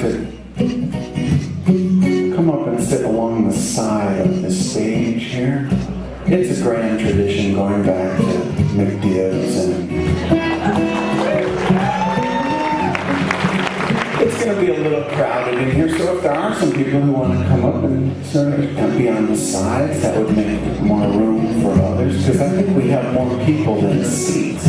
to come up and sit along the side of the stage here. It's a grand tradition going back to McDibbs, and it's going to be a little crowded in here, so if there are some people who want to come up and sort of be on the sides, that would make more room for others, because I think we have more people than seats.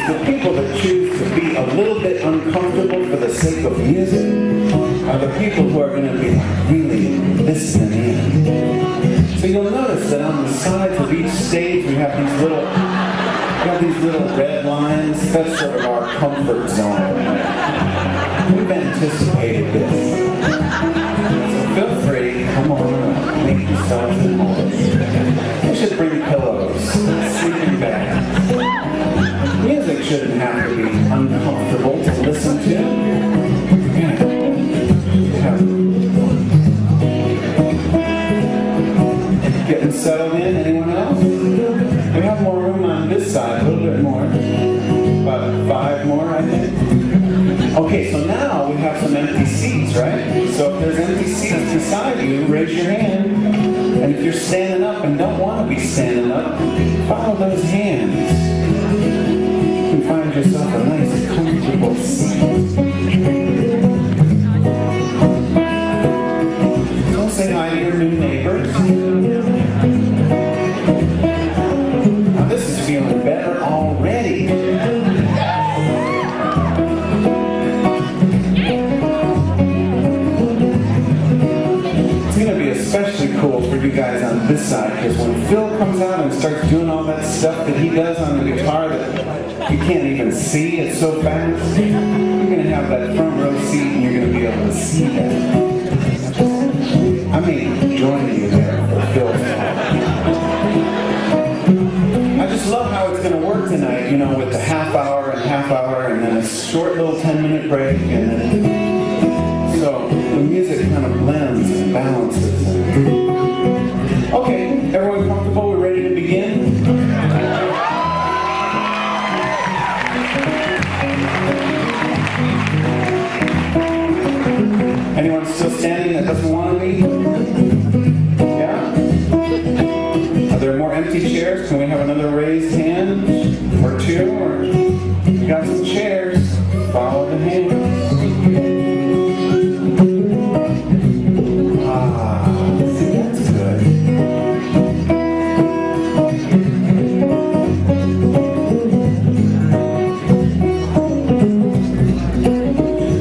The people that choose to be a little bit uncomfortable for the sake of music are the people who are going to be really listening in. So you'll notice that on the sides of each stage we have these little red lines. That's sort of our comfort zone. We've anticipated this. So feel free, come on, make yourselves at home. You should bring pillows, sleeping bags. Music shouldn't have to be uncomfortable to listen to. Yeah. Getting settled in? Anyone else? We have more room on this side, a little bit more. About 5 more, I think. Okay, so now we have some empty seats, right? So if there's empty seats beside you, raise your hand. And if you're standing up and don't want to be standing up, follow those hands. Find yourself a nice, comfortable seat. Go say hi to your new neighbors. Now this is feeling better already. It's going to be especially cool for you guys on this side, because when Phil comes out and starts doing all that stuff that he does on the guitar that you can't even see, it's so fast. You're going to have that front row seat and you're going to be able to see that. I mean, join you there for Phil's talk. I just love how it's going to work tonight, you know, with the half hour and then a short little 10-minute break, and then so the music kind of blends and balances. Okay, everyone comfortable? We're ready to begin? Anyone still standing that doesn't want to be? Yeah? Are there more empty chairs? Can we have another raised hand? Or 2? Or we got some chairs. Follow the hand. See, that's good.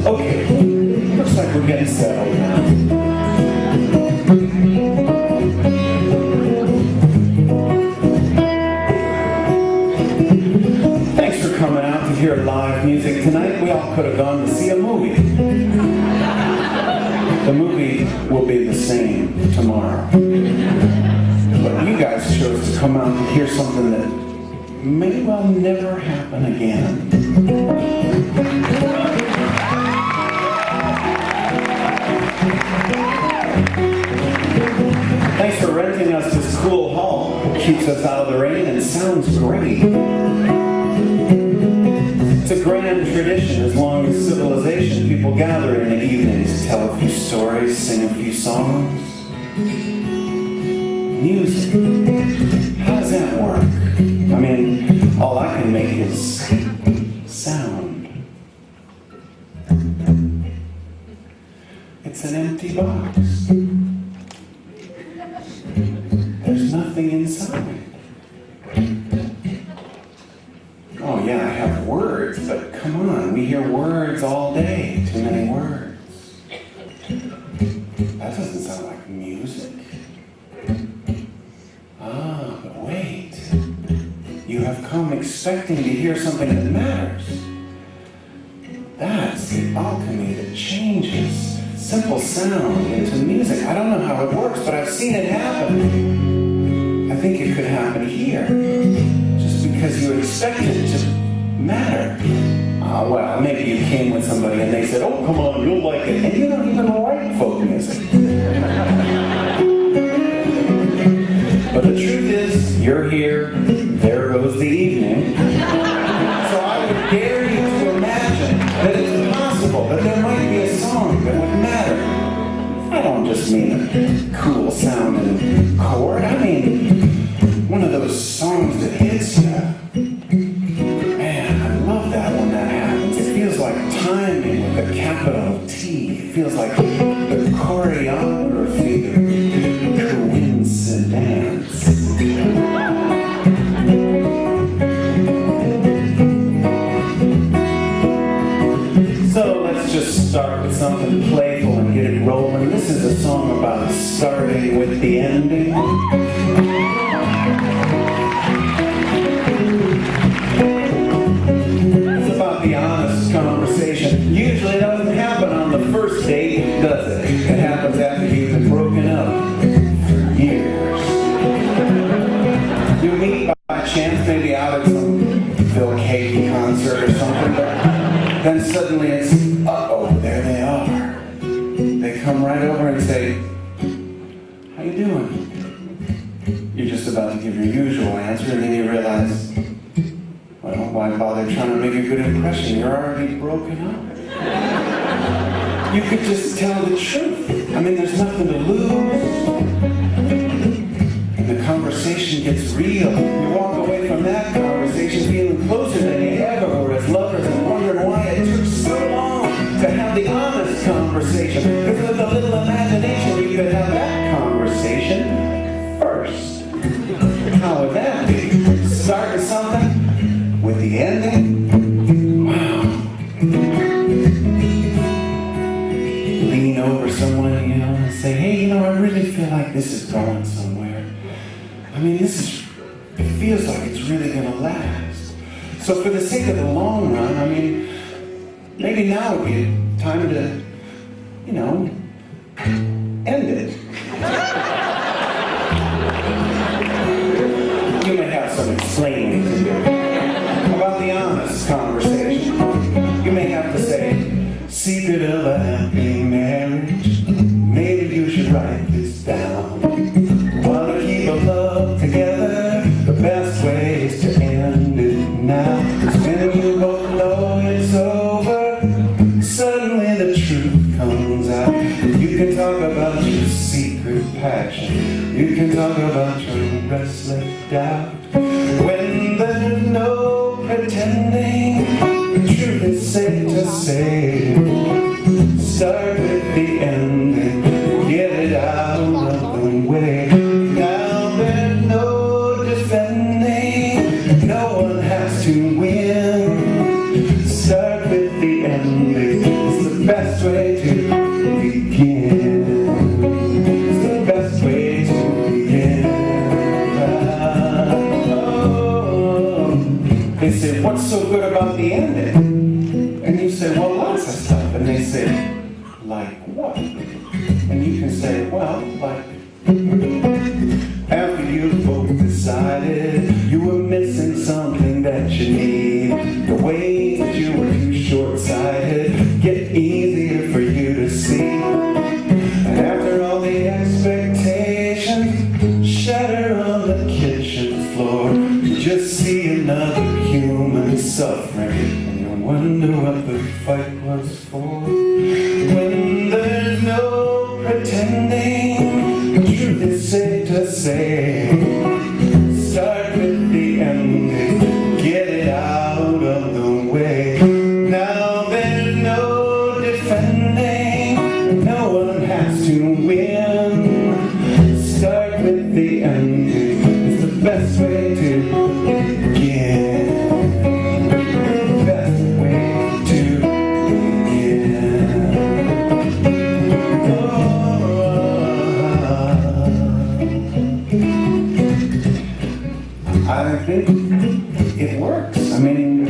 Okay. Looks like we're getting settled now. Thanks for coming out to hear live music tonight. We all could have gone to see a movie. The movie will be the same tomorrow. But you guys chose to come out to hear something that may well never happen again. Thanks for renting us this cool hall. It keeps us out of the rain and sounds great. It's a grand tradition. As long as civilization, people gather in the evenings to tell a few stories, sing a few songs. Music. How does that work? I mean, all I can make is sound. It's an empty box. There's nothing inside. Oh yeah, I have words, but come on, we hear words all day. Too many words. That doesn't sound like music. Ah, but wait. You have come expecting to hear something that matters. That's the alchemy that changes simple sound into music. I don't know how it works, but I've seen it happen. I think it could happen here. Just because you expect it to matter. Well, maybe you came with somebody and they said, oh, come on, you'll like it. And you don't even write folk music. But the truth is, you're here, they're mean a cool sounding chord. I mean, one of those songs that hits you. Man, I love that when that happens. It feels like timing with a capital T. It feels like the choreography, the coincidence. So let's just start with something playful and get it rolling. This is a song about starting with the ending. It's about the honest conversation. Usually it doesn't happen on the first date, does it? It happens after you've been broken up for years. You meet by chance, maybe out at some Keaggy concert or something, but then suddenly it's, uh-oh, there they are. They come right over and say, how you doing? You're just about to give your usual answer, and then you realize, well, why bother trying to make a good impression? You're already broken up. You could just tell the truth. I mean, there's nothing to lose. And the conversation gets real. You walk away from that conversation feeling closer than you ever were as lovers and wondering why it took so long to have the honest conversation. Because with a little imagination, you could have that conversation first. How would that be? Start with something with the ending? Wow. Lean over someone, and say, hey, I really feel like this is going somewhere. I mean, it feels like it's really going to last. So for the sake of the long run, I mean, maybe now would be time to, end it. You may have some explaining to do about the honest conversation. You may have to say, secret of a happy marriage, maybe you should write this down. Wanna keep a love together, the best way is to end it now. 'Cause when you both know it's over, suddenly the truth comes out. You can talk about your secret passion, you can talk about your restless doubt. When there's no pretending, the truth is safe to say. Start with the ending, get it out of the way. Now there's no defending, no one has to win. Start with the ending, it's the best way to begin. It's the best way to begin. They say, what's so good about the ending? And you say, well, lots of stuff. And they say, like what? And you can say, well, like, after you both decided you were missing something that you need, the ways that you were too short-sighted get easier for you to see. And after all the expectations shatter on the kitchen floor, you just see another human suffering, and you wonder what the fight was for. When there's no pretending, the truth is safe to say. Start with the ending, get it out of the way. Now there's no defending, no one has to win. Start with the ending, it's the best way to begin. Best way to begin. I think it works. I mean,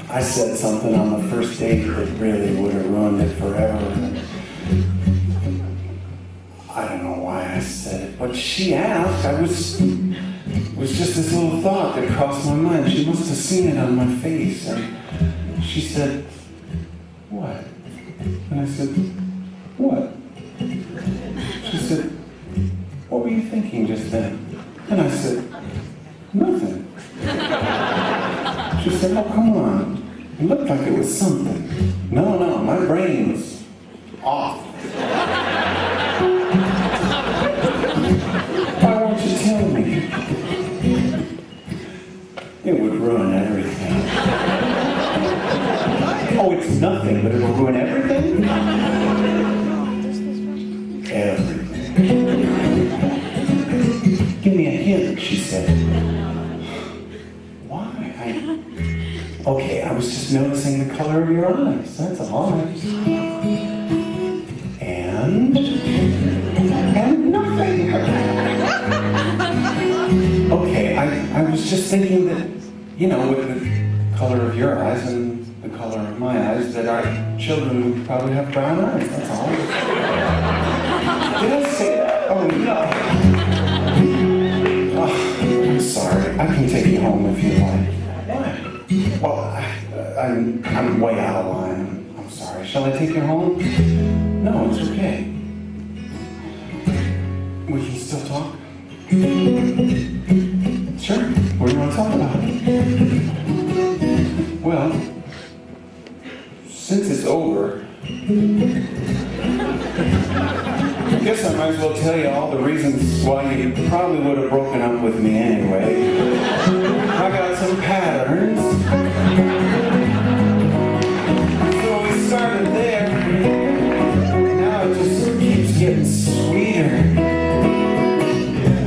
I said something on the first date that really would have ruined it forever. I don't know why I said it, but she asked. It was just this little thought that crossed my mind. She must have seen it on my face. And she said, what? And I said, what? She said, what were you thinking just then? And I said, nothing. She said, oh, come on. It looked like it was something. No, my brain was off. nothing, but it'll ruin everything? Everything. Give me a hint, she said. Why? Okay, I was just noticing the color of your eyes, that's all. And nothing. Okay, I was just thinking that, you know, with the color of your eyes and the color of my eyes, that our children would probably have brown eyes, that's all. Did I say that? Oh, no. Oh, I'm sorry. I can take you home if you like. Why? Well, I'm way out of line. I'm sorry. Shall I take you home? No, it's okay. We can still talk? Sure. What do you want to talk about? Well, since it's over, I guess I might as well tell you all the reasons why you probably would have broken up with me anyway. I got some patterns. So we started there. Now it just keeps getting sweeter.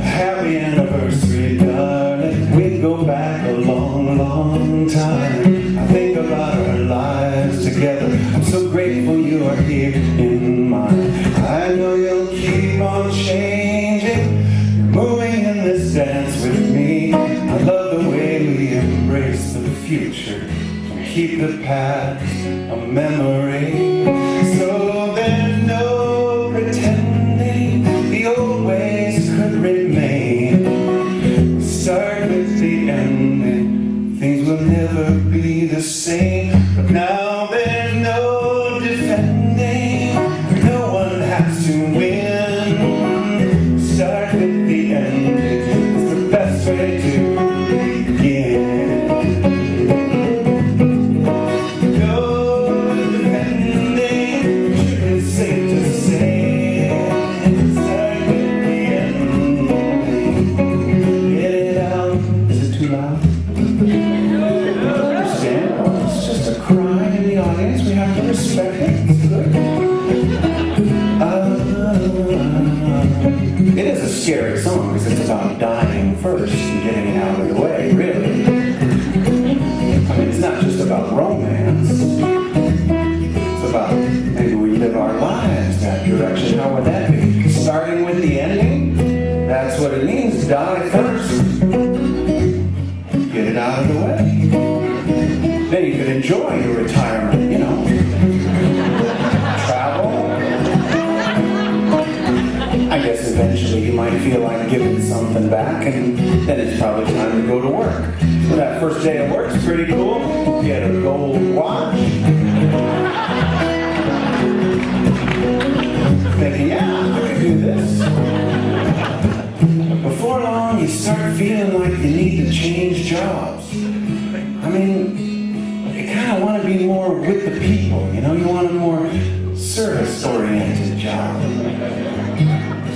Happy anniversary, darling. We go back a long, long time. I think about our lives together. I'm so grateful you are here in mine. I know you'll keep on changing, moving in this dance with me. I love the way we embrace the future and keep the past a memory. So there's no pretending the old ways could remain. Start with the ending, things will never be the same. But now there's no defending, no one has to win. Start with the ending, it's the best way to begin. No defending, it's safe to say. Start with the ending. Get it out. Is it too loud? Understand? Oh, it's just a cry in the audience. We have to respect it. It's good. It is a scary song because it's about dying first and getting it out of the way, really. I mean, it's not just about romance. It's about maybe we live our lives that direction. How would that be? Starting with the ending? That's what it means. Die first. Get it out of the way. Then you could enjoy your retirement, you know. Travel. I guess eventually you might feel like giving something back, and then it's probably time to go to work. Well, that first day of work's pretty cool. Get a gold watch. Thinking, yeah, I can do this. But before long, you start feeling like you need to change jobs. I mean, you kind of want to be more with the people, you know? You want a more service-oriented job.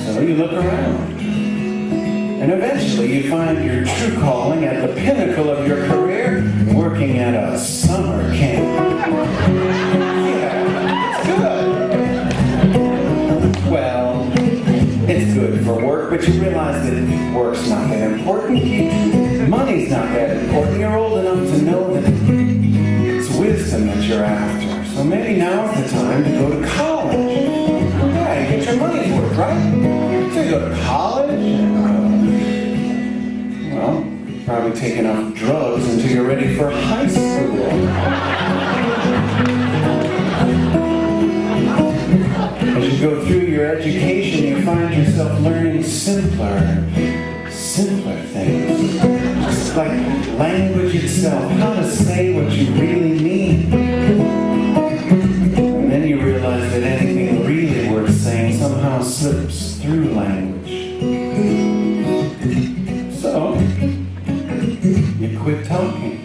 So you look around. And eventually you find your true calling at the pinnacle of your career, working at a summer camp. Yeah, it's good. Well, it's good for work, but you realize that work's not that important. Money's not that important. You're old enough to know that it's wisdom that you're after. So maybe now's the time to go to college. Yeah, you get your money's worth, right? So you go to college, well, probably take enough drugs until you're ready for high school. As you go through your education, you find yourself learning simpler things. Just like language itself, how to say what you really mean. And then you realize that anything really worth saying somehow slips through language. So, you quit talking.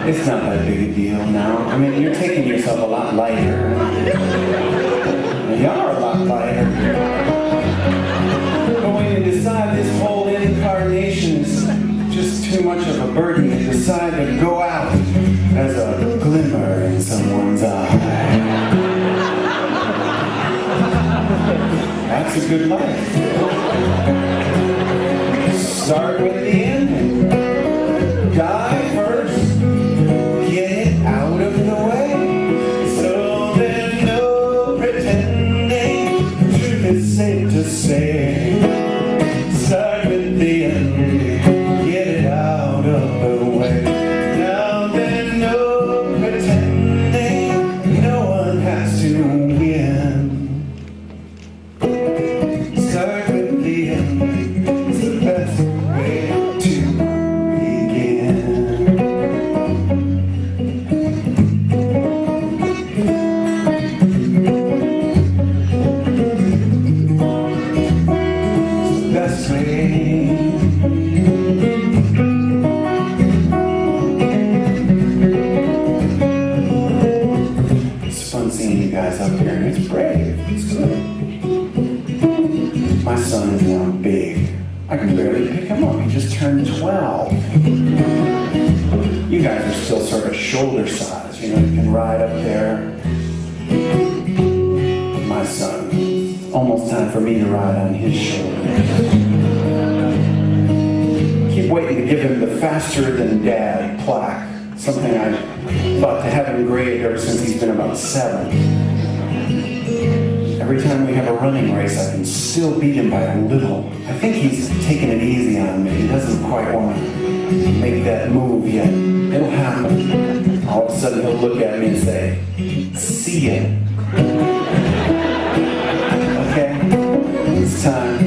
It's not that big a deal now. I mean, you're taking yourself a lot lighter. You are a lot lighter. But when you decide this whole incarnation is just too much of a burden, you decide to go out as a That's a good life. Start with the ending. Die first. Get it out of the way. So there's no pretending. The truth is safe to say. Start with the ending. Get it out of the way. Now there's no pretending. No one has to win. Start with the ending. It's the best way to begin. It's the best way. It's fun seeing you guys up here, and it's brave. It's good. My son is now big. I can barely pick him up. He just turned 12. You guys are still sort of shoulder size. You know, you can ride up there. My son, almost time for me to ride on his shoulder. Keep waiting to give him the faster than dad plaque. Something I thought to have engraved ever since he's been about 7. Every time we have a running race, I can still beat him by a little. I think he's taking it easy on me. He doesn't quite want to make that move yet. It'll happen. All of a sudden, he'll look at me and say, "See ya." Okay, it's time.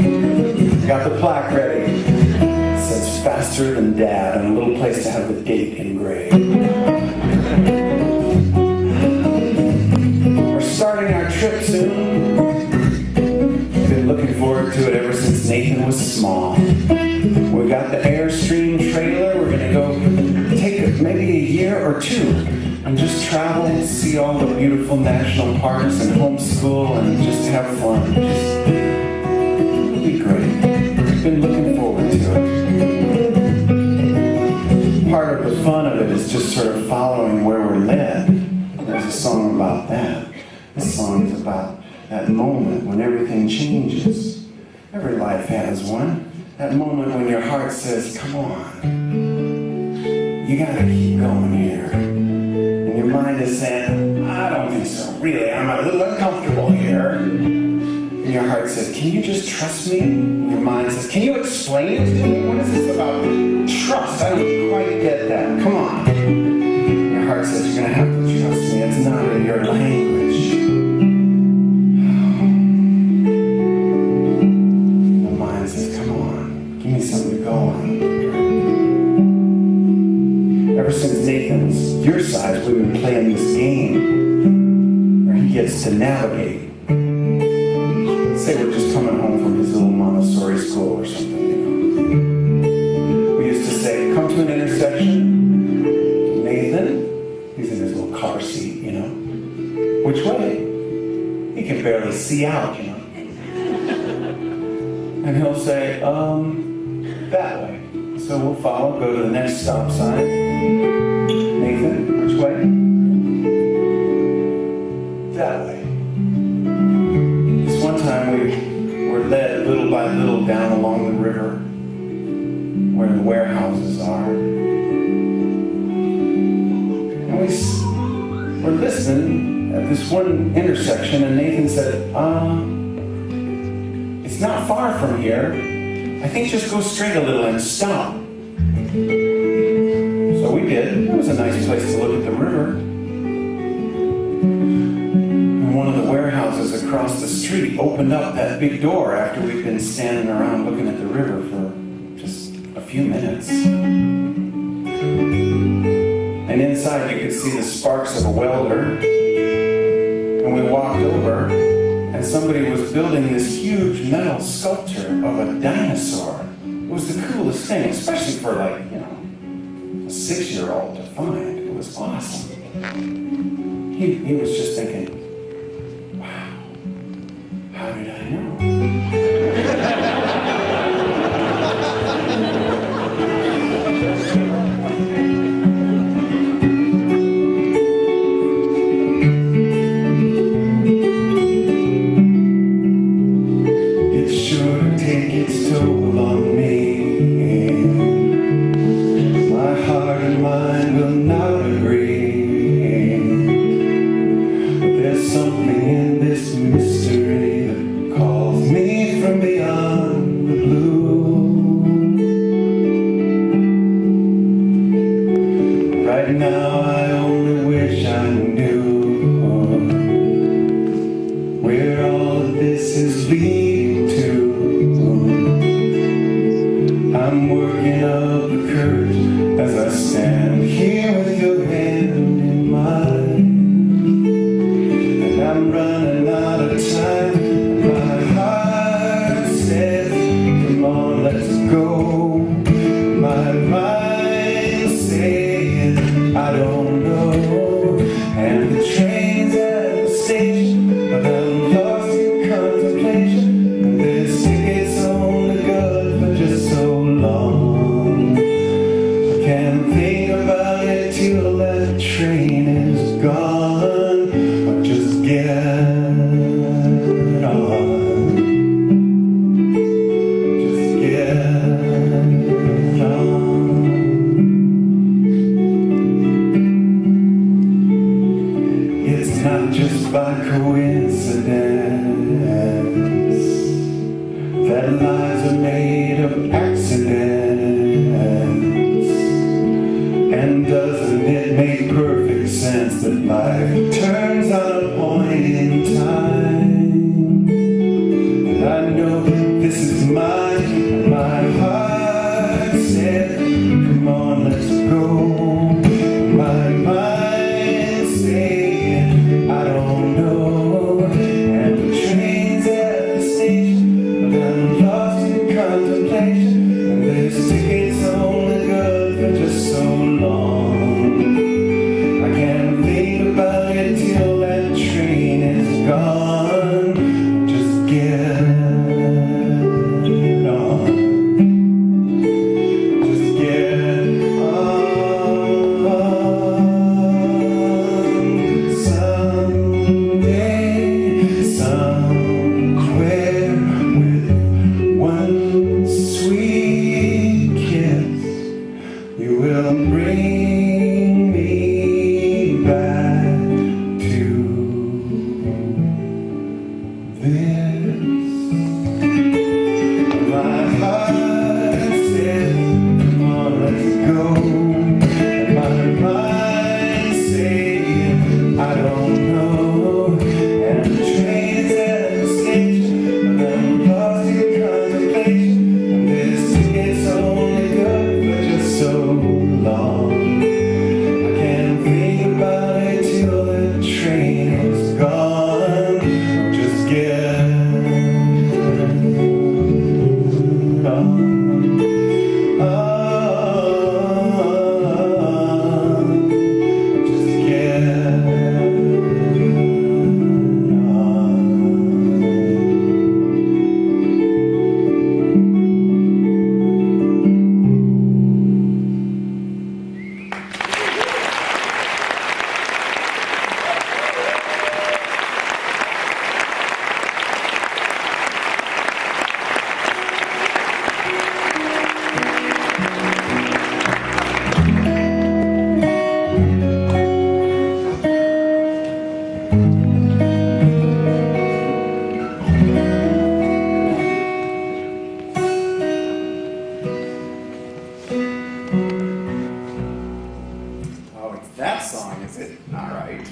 Got the plaque ready. It says faster than dad, and a little place to have the date engraved. We're starting our trip soon. Been looking forward to it ever since Nathan was small. We got the Airstream trailer. We're gonna go take maybe a year or 2 and just travel and see all the beautiful national parks and homeschool and just have fun. It'll be great. We've been looking forward to it. Part of the fun of it is just sort of following where we're led. There's a song about that. This song is about that moment when everything changes. Every life has one. That moment when your heart says, "Come on, you gotta keep going here." And your mind is saying, "I don't think so, really, I'm a little uncomfortable here." And your heart says, "Can you just trust me?" And your mind says, "Can you explain it to me? What is this about trust? I don't quite get that. Come on." Your heart says, "You're gonna have to trust me. It's not in your language." Give me something to go on. Ever since Nathan's your size, we've been playing this game where he gets to navigate. Say we're just coming home from his little Montessori school or something, you know. We used to say, "Come to an intersection." Nathan, he's in his little car seat, you know. "Which way?" He can barely see out, you know. And he'll say, "That way." So we'll follow, go to the next stop sign. "Nathan, which way?" "That way." This one time we were led little by little down along the river where the warehouses are. And we were listening at this one intersection, and Nathan said, "It's not far from here. I think just go straight a little and stop." So we did. It was a nice place to look at the river. And one of the warehouses across the street opened up that big door after we'd been standing around looking at the river for just a few minutes. And inside you could see the sparks of a welder. And we walked over, and somebody was building this huge metal sculpture of a dinosaur. It was the coolest thing, especially for a 6-year-old to find. It was awesome. He was just thinking, "Wow, how did I know?" is leading to. I'm working up the courage as I stand here with your hand in mine. And I'm running out of time. My heart says, come on, let's go. My mind's saying, I don't know. And the train's at the station, but I'm lost in contemplation. And this ticket's only good for just so long. I can't think about it till that train is gone. Or just get on. Just get on. It's not just by coincidence that lives are made of accidents. And doesn't it make perfect sense that life turns on a point in time? And I know that this is mine, and my heart said, come on, let's go. My mind saying, I don't know. And the train's at the station, but I'm lost in contemplation. And this ticket's only good for just so long. I can't think about it till that train is gone. Just get on. Just get on. Someday, somewhere, with one sweet kiss, you will bring me back to this. My heart says, come on, let's go. And my mind saying, I don't know. And the train's at the station, but I'm lost in contemplation. And this ticket's only good for just so long. I can't think about it till the train is gone. Just get on. Just get Oh, it's that song, is it? All right.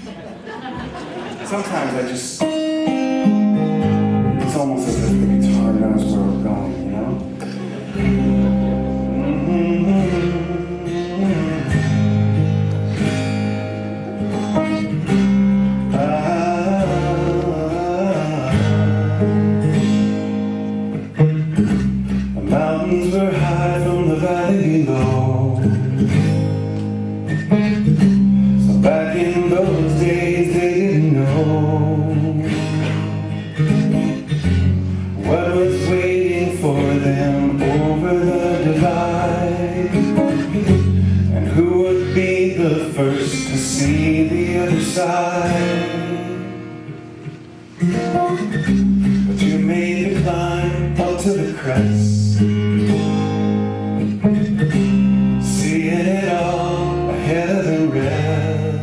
Sometimes I just, it's almost as if the guitar knows where we're going, you know? The mountains were high from the valley below. So back in those days they didn't know what was waiting for them over the divide, and who would be the first to see the other side. But you made the climb up to the crest, seeing it all ahead of the rest.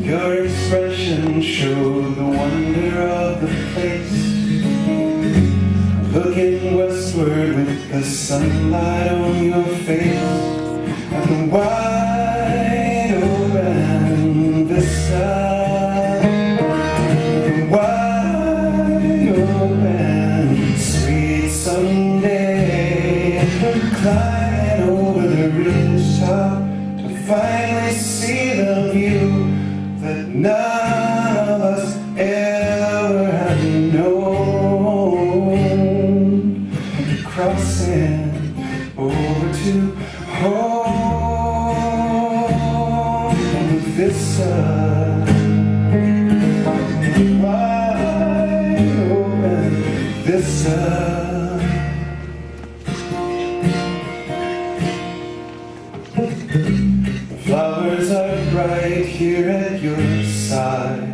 Your expression showed the wonder of the place, looking westward with the sunlight on your face, and the wide open vista. vista. The flowers are right here at your side.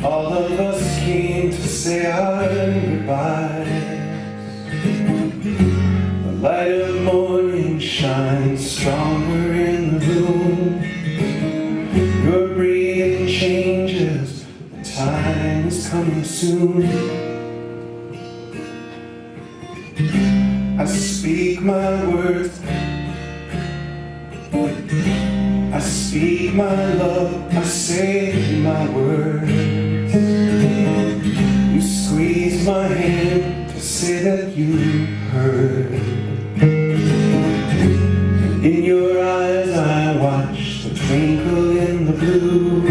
All of us came to say our goodbyes. The light of morning shines stronger in the room. Your breathing changes, the time is coming soon. I speak my words, I speak my love, I say my words. You squeeze my hand to say that you heard. In your eyes I watch the twinkle in the blue,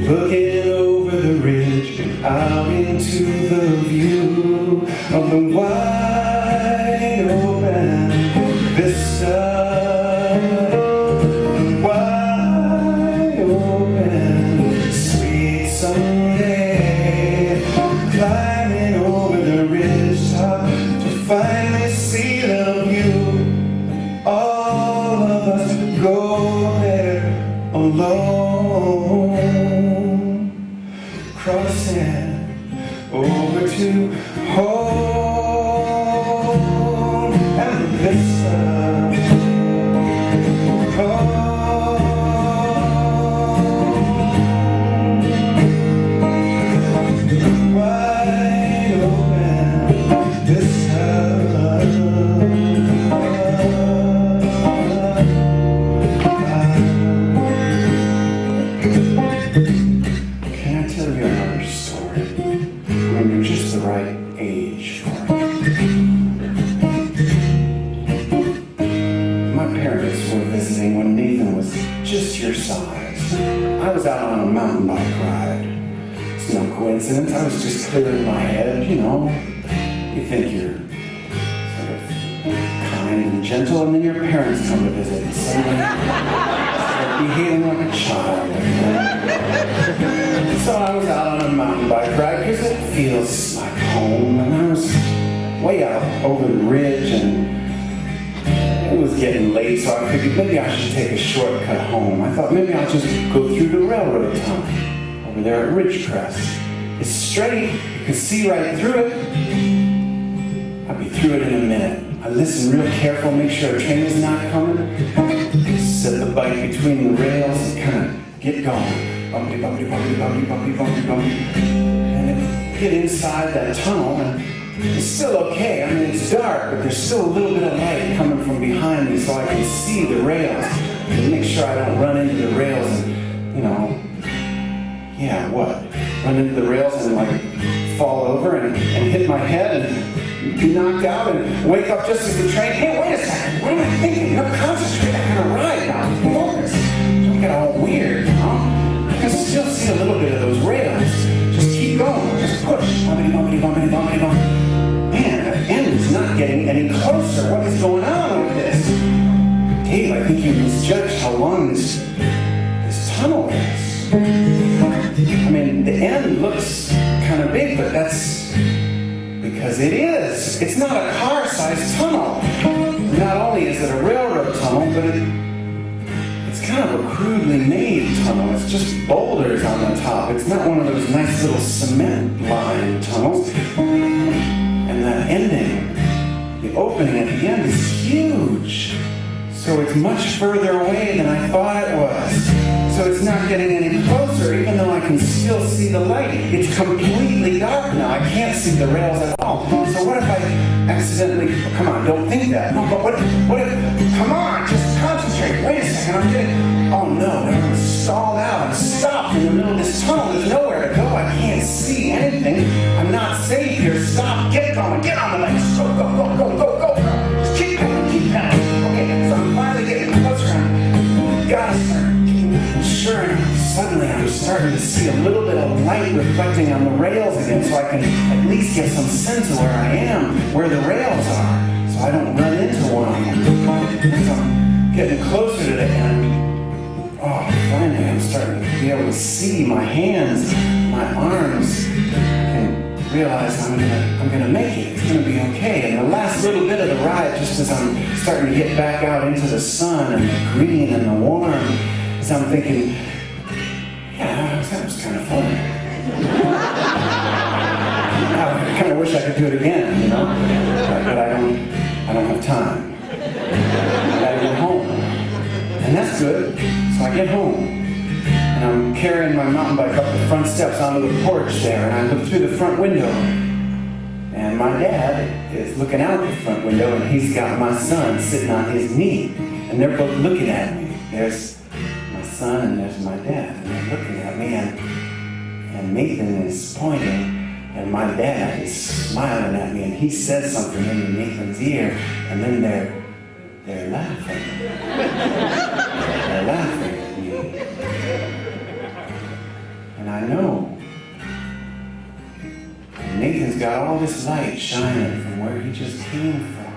looking over the ridge and out into the view of the wide open vista. Wide open, sweet someday, climbing over the ridge top to finally see the view. All of us go there alone, crossing over to home and the vista. Home. Wide open vista. Can I tell you another story when you're just the right age for it? My parents were visiting when Nathan was just your size. I was out on a mountain bike ride. It's no coincidence, I was just clearing my head, you know. You think you're sort of kind and gentle, and then your parents come to visit and suddenly start behaving like a child. So I was out on a mountain bike ride because it feels like home, and I was way out over the ridge, and it was getting late, so I figured maybe I should take a shortcut home. I thought maybe I'll just go through the railroad tunnel over there at Ridgecrest. It's straight, you can see right through it. I'll be through it in a minute. I listen real careful, make sure a train is not coming. Set the bike between the rails and kind of get going. Bumpy, bumpy, bumpy, bumpy, bumpy, bumpy, bumpy. And then get inside that tunnel, and it's still okay. I mean, it's dark, but there's still a little bit of light coming from behind me so I can see the rails and make sure I don't run into the rails and, you know, yeah, what? Run into the rails and, like, fall over and hit my head and be knocked out and wake up just as the train, hey, wait a second, what am I thinking? No, concentrate, I gotta ride now, focus. Don't get all weird, you know? I can still see a little bit of those rails. Just keep going, just push. Bumpity, bumpity, bumpity, bumpity, bumpity. Man, the end is not getting any closer. What is going on with this? Dave, I think you misjudged how long this tunnel is. I mean, the end looks kind of big, but that's because it is. It's not a car-sized tunnel. Not only is it a railroad tunnel, but it's kind of a crudely made tunnel. It's just boulders on the top. It's not one of those nice little cement-lined tunnels. And that ending, the opening at the end is huge. So it's much further away than I thought it was. So it's not getting any closer, even though I can still see the light. It's completely dark now. I can't see the rails at all. So what if I accidentally, come on, don't think that. No, but what if, come on, just concentrate. Wait a second, I'm getting, oh no, I'm stalled out. I'm stopped in the middle of this tunnel. There's nowhere to go. I can't see anything. I'm not safe here. Stop, get going, get on the lights. Go, go, go, go, go, go. Just keep going, keep going. Okay, so I'm finally getting closer. I gotta start. Sure, suddenly I'm starting to see a little bit of light reflecting on the rails again, so I can at least get some sense of where I am, where the rails are, so I don't run into one of them. So I'm getting closer to the end. Oh, finally I'm starting to be able to see my hands, my arms, and realize I'm gonna make it. It's gonna be okay. And the last little bit of the ride, just as I'm starting to get back out into the sun and the green and the warm, as I'm thinking, yeah, that was kind of fun. I kind of wish I could do it again, you know, but I don't have time. I gotta get home, and that's good. So I get home, and I'm carrying my mountain bike up the front steps onto the porch there, and I look through the front window, and my dad is looking out the front window, and he's got my son sitting on his knee, and they're both looking at me. There's my son, and there's my dad, and they're looking at me, and Nathan is pointing. And my dad is smiling at me, and he says something into Nathan's ear, and then they're laughing. They're laughing at me. And I know Nathan's got all this light shining from where he just came from.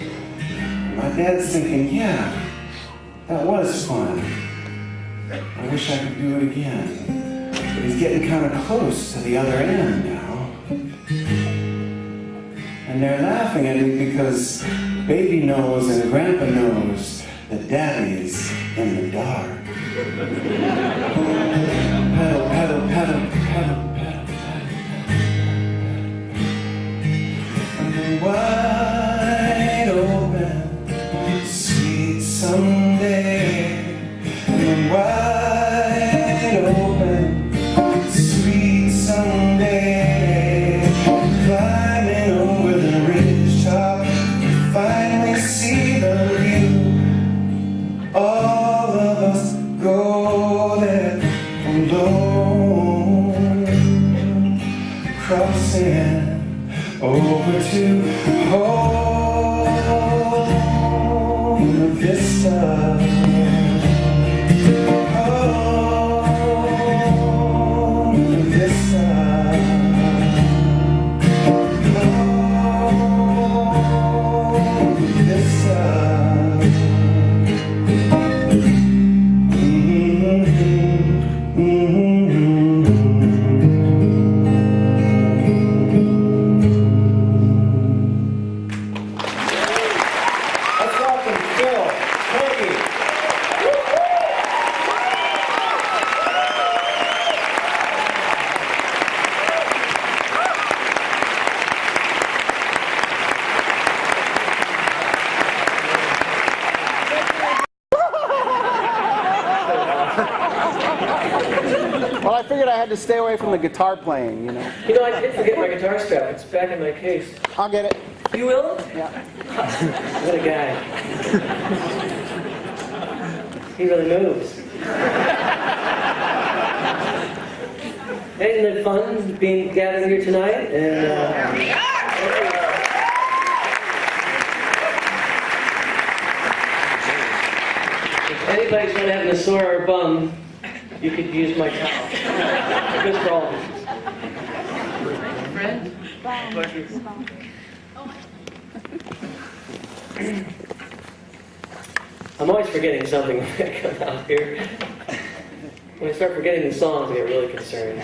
And my dad's thinking, yeah, that was fun. I wish I could do it again. But he's getting kind of close to the other end now. And they're laughing at me because baby knows and grandpa knows that daddy's in the dark. Pedal, pedal, pedal, pedal, pedal, pedal. Wide open, sweet someday. Wide open, sweet someday. Climbing over the ridge top, finally see the view. All of us go there alone, crossing over to home, the vista. Well, I figured I had to stay away from the guitar playing, you know. You know, I did forget my guitar strap. It's back in my case. I'll get it. You will? Yeah. What a guy. He really moves. Isn't it fun being gathered here tonight? And if anybody's going to have a sore bum, you could use my towel. Good for all of us. Friend? I'm always forgetting something when I come out here. When I start forgetting the songs, I get really concerned.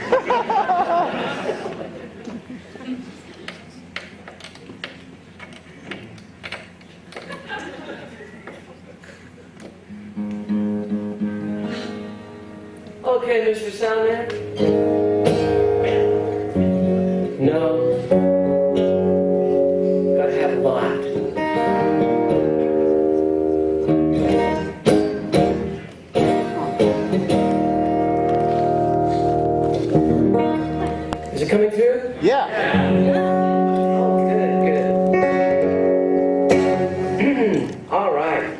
Okay, Mr. Soundman? No. Gotta have a lot. Is it coming through? Yeah. Oh, good. All right.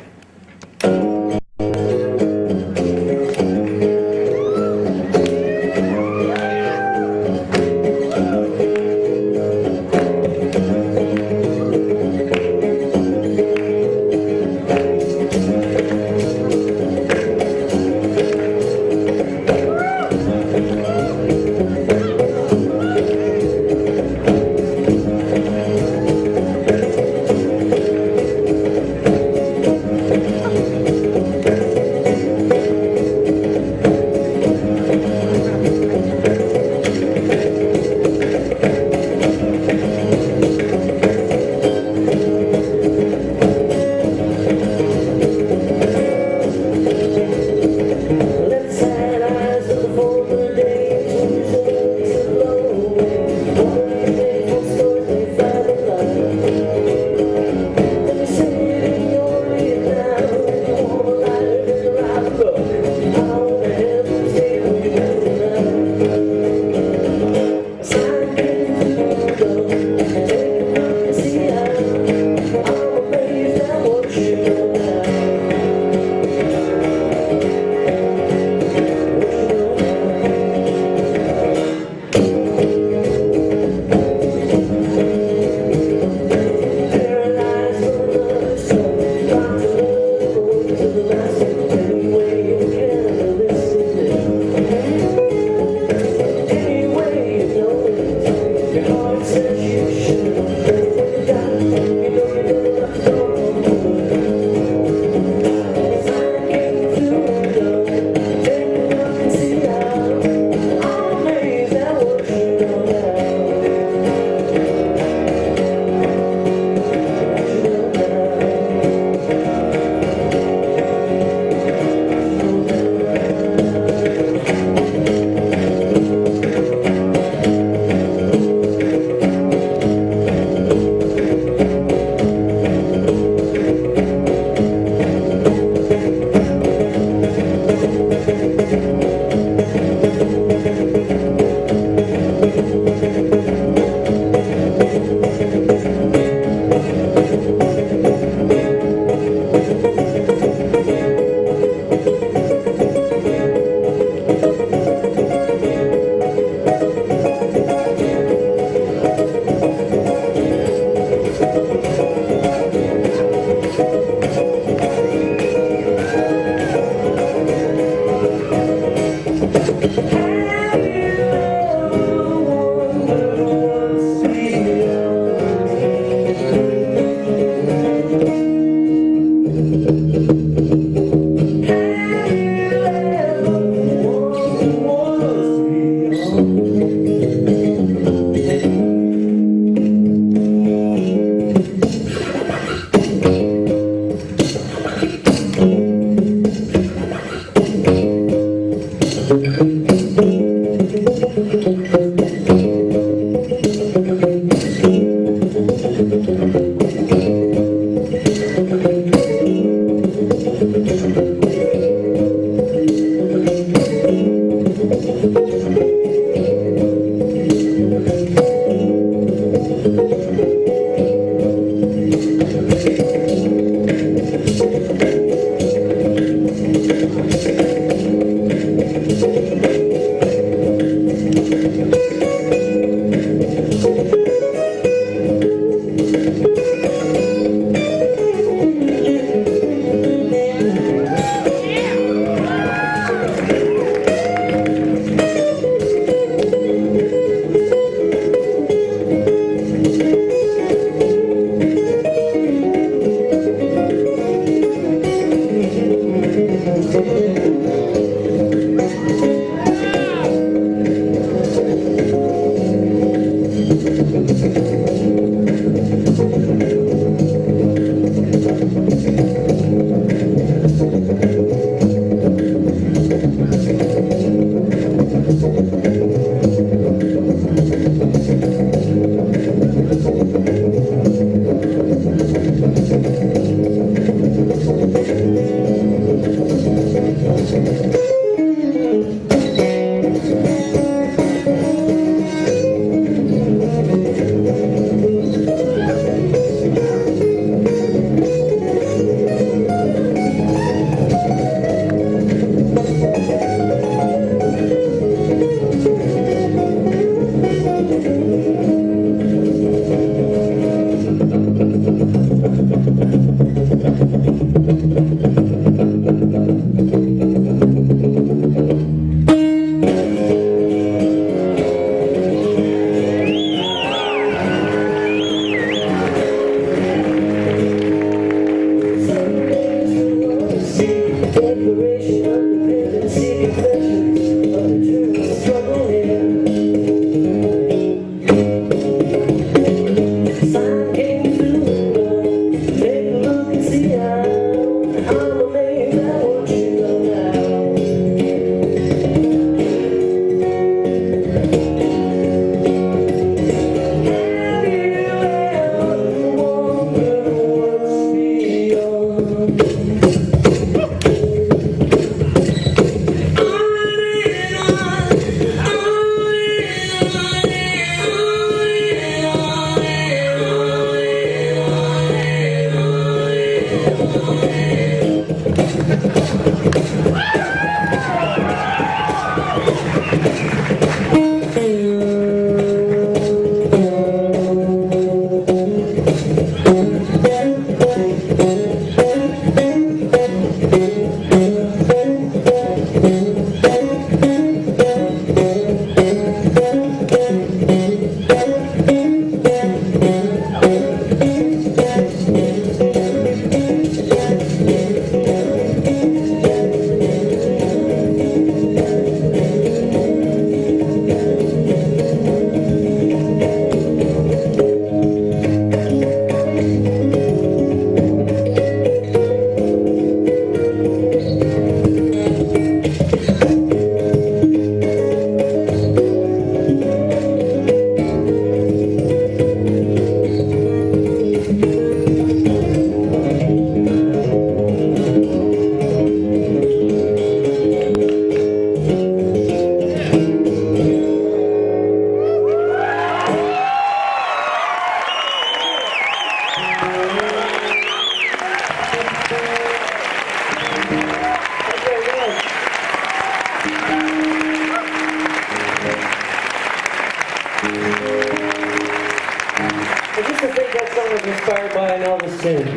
I used to think that song was inspired by an Elvis tune.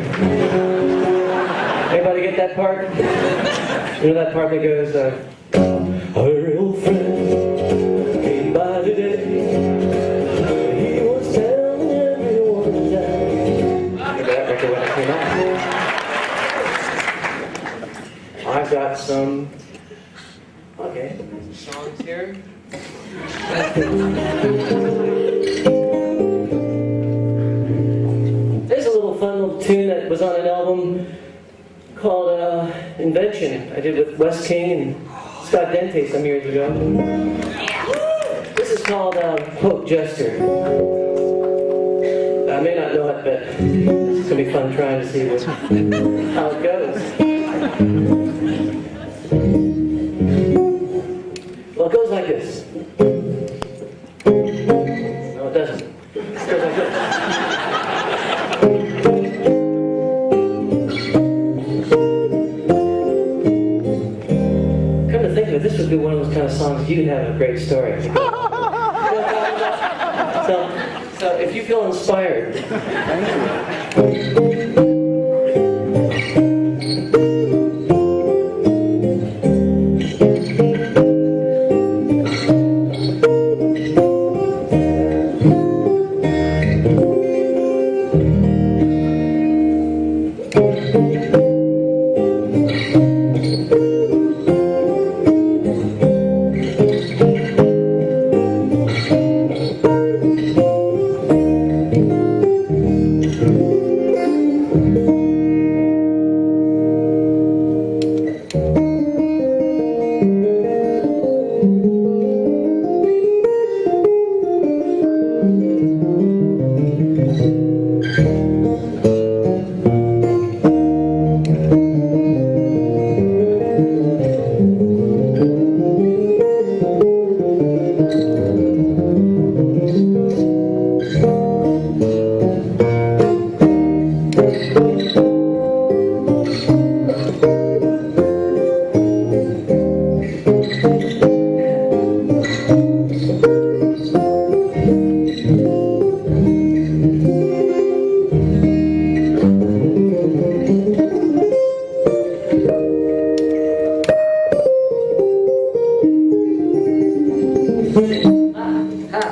Anybody get that part? You know that part that goes, our old friend came by today. He was telling everyone to die. Remember that record when it came out? I've got some, songs here. There's a little fun little tune that was on an album called Invention. I did with Wes King and Scott Dente some years ago. This is called Poke Jester. I may not know it, but it's going to be fun trying to see how it goes. Well, it goes like this. No, it doesn't. It goes like this. Come to think of it, this would be one of those kind of songs you'd have a great story. So if you feel inspired, Thank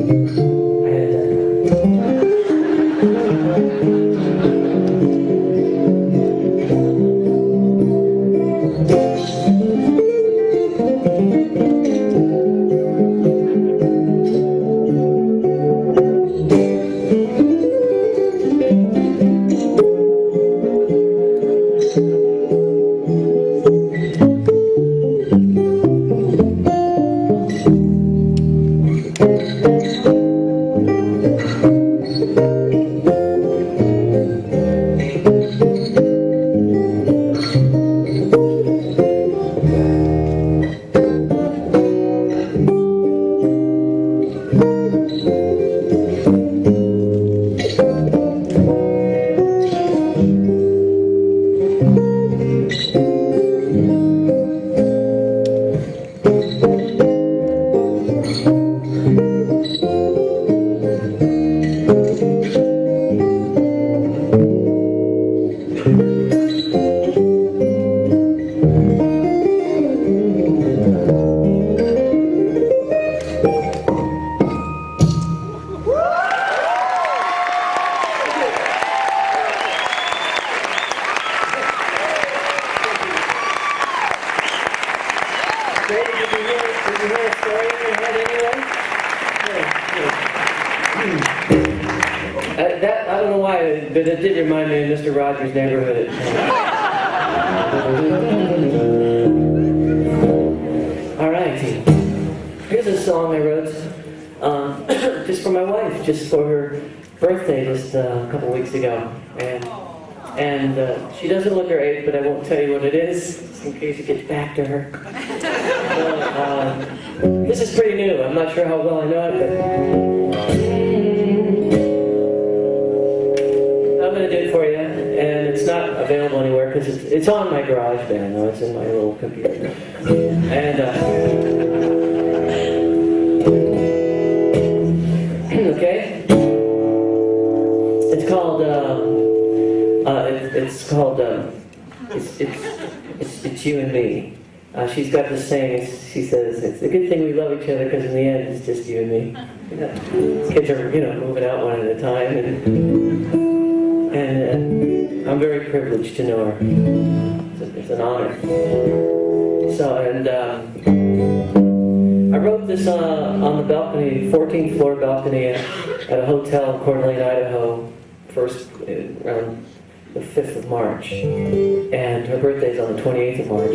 you. I don't know why, but it did remind me of Mr. Rogers' Neighborhood. All right, here's a song I wrote just for my wife, just for her birthday just a couple weeks ago. And she doesn't look her age, but I won't tell you what it is, just in case it gets back to her. This is pretty new. I'm not sure how well I know it, but I'm going to do it for you. And it's not available anywhere because it's on my GarageBand, though. It's in my little computer. And okay, it's called it's you and me. She's got this saying. She says it's a good thing we love each other because in the end it's just you and me. Kids are moving out one at a time, and I'm very privileged to know her. It's an honor. So I wrote this on the balcony, 14th floor balcony at a hotel in Coeur d'Alene, Idaho, around the 5th of March. And her birthday's on the 28th of March.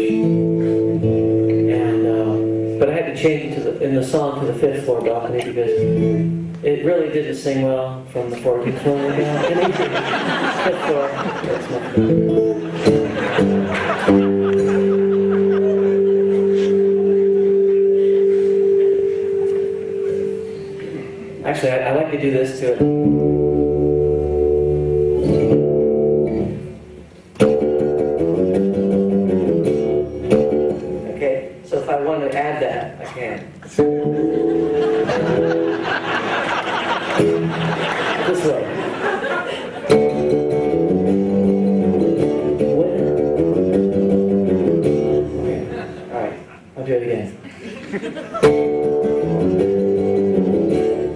And but I had to change it in the song to the 5th floor balcony because it really didn't sing well from the 14th floor balcony. 5th floor. That's much better. Actually, I like to do this to it. Okay, so if I want to add that, I can. This way. All right, I'll do it again.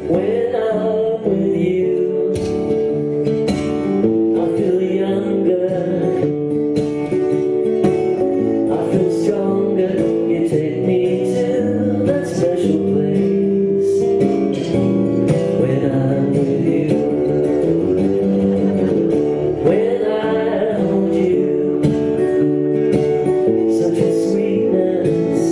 When I'm with you, I feel younger, I feel stronger. You take me to that special place. When I'm with you, when I hold you, such a sweetness.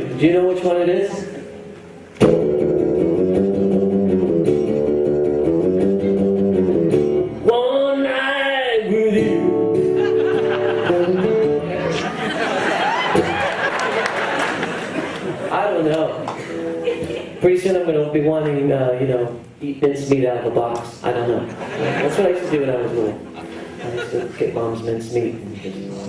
Do you know which one it is? One night with you. I don't know. Pretty soon I'm going to be wanting, eat mincemeat out of a box. I don't know. That's what I used to do when I was little. I used to get Mom's mincemeat.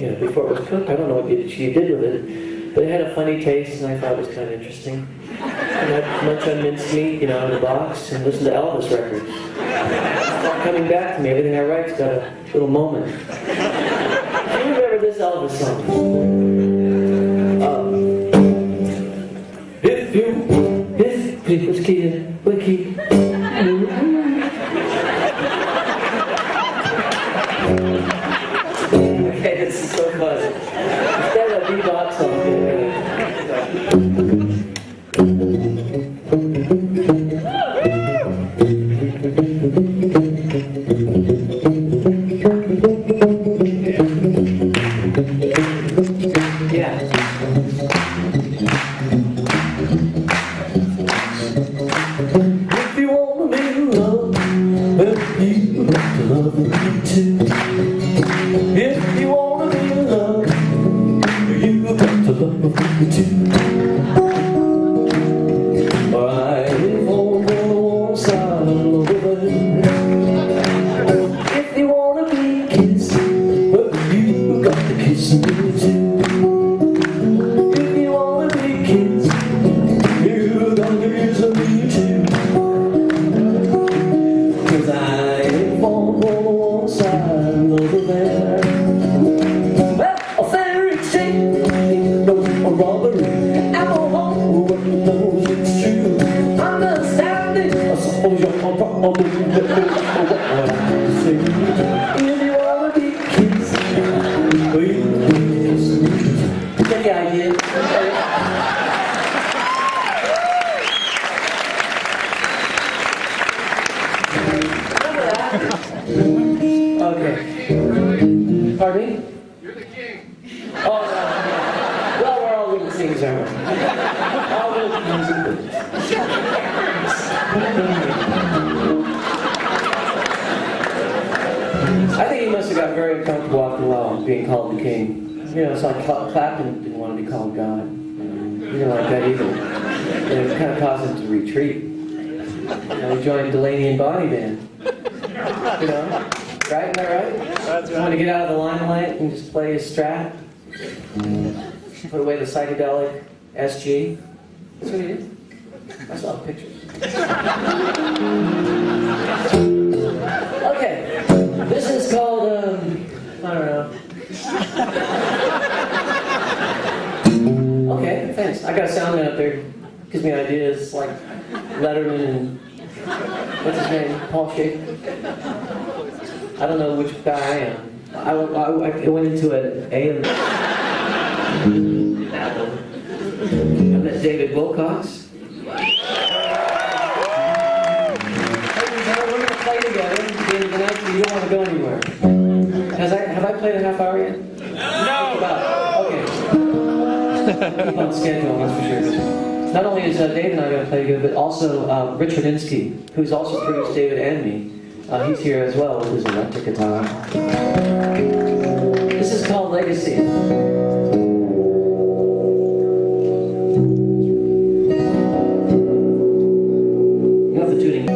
And before it was cooked, I don't know what she did with it. But it had a funny taste, and I thought it was kind of interesting. And I'd munch on mincemeat, out of the box, and listen to Elvis records. It's all coming back to me. Everything I write's got a little moment. Do you remember this Elvis song? If was kid, wiki. Okay, this is so fun. Instead of a bebop song. It's like Clapton didn't want to be called God. He didn't like that either. And it kind of caused him to retreat. He joined Delaney and Bonnie Band. Right? Isn't that right? That's right. He wanted to get out of the limelight and just play his Strat. Put away the psychedelic SG. That's what he did. I saw the pictures. Okay. This is called, I don't know. Okay, thanks. I got a sound man up there. Gives me ideas like Letterman and what's his name? Paul Schaefer. I don't know which guy I am. I went into an AM. I met David Wilcox. We're going to play together. At the end of the night, you don't want to go anywhere. Have I played a half hour yet? No! Okay. Keep on schedule, that's for sure. Not only is Dave and I going to play together, but also Rich Radinsky, who's also produced David and me. He's here as well with his electric guitar. This is called Legacy. You have the tuning.